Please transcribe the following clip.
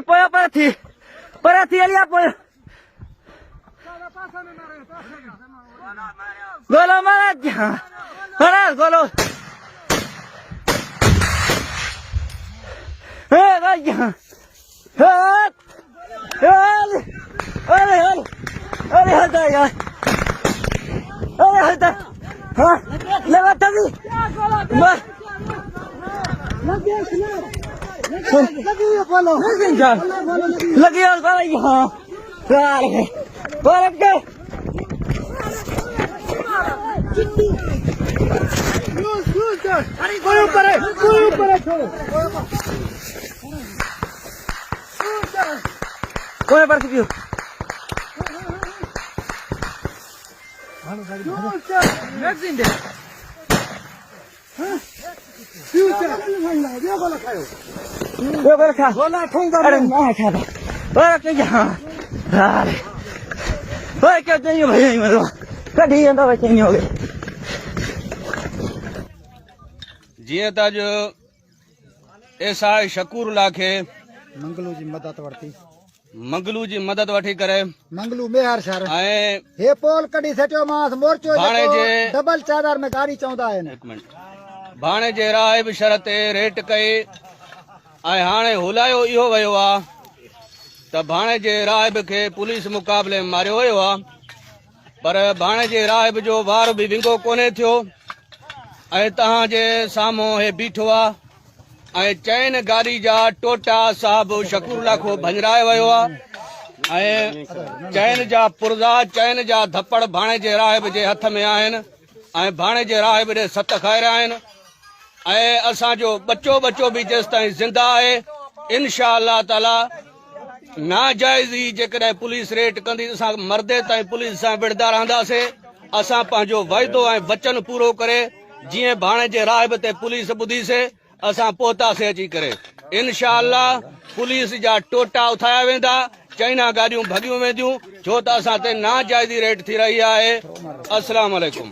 Poyo para ti ali apoyo. Golo malah. Para golo. Vaya. Levanta aquí. लगी यहाँ कोई ऊपर है कोई पर क्यों मैगजीन दे वो कर खा अरे मैं खा और क्या यहाँ ओए क्या चाहिए भैया मेरे कभी ये तो बच्चे नहीं हो गए जीअं त अॼु एसआई शकूरुल्ला खे मंगलू जी मदद वठी करे मंगलू मेहर शहर ऐं हे पोल कढी सटियो मांस मोर्चो भाणे जे डबल चादर में गाड़ी चवंदा आहिनि हिकु मिंट भाणे जे राहिब शर ते रेट कई ऐं हाणे हुलायो इहो वियो आहे त भाणे जे राहिब खे पुलिस मुक़ाबले मारियो वियो आहे पर भाणे जे राहिब जो वार बि विंगो कोन्हे थियो ऐं तव्हांजे साम्हूं हे बीठो आहे ऐं चइनि गाॾी जा टोटा साहिब शकूरुल्ला खां भञराए वियो आहे ऐं चइनि जा पुर्जा चइनि जा धपड़ भाणे जे राहिब जे हथ में आहिनि ऐं भाणे जे राहिब ॾे सत खाइरिया आहिनि ऐं असांजो बच्चो बि जेसि ताईं ज़िंदा आहे इनशा अल्लाह ताला नाजाइज़ी जेकॾहिं पुलिस रेट कंदी असां मरदे ताईं पुलिस सां विढ़दा रहंदासीं असां पंहिंजो वाइदो ऐं वचन पूरो करे जीअं भाणे जे राहिब ते पुलिस ॿुधीसीं असां पहुतासीं अची करे इनशा अल्लाह पुलिस जा टोटा उथाया वेंदा चाइना गाॾियूं भॻियूं वेंदियूं छो त असां ते नाजाइज़ी रेट थी रही आहे अस्सलाम वालेकुम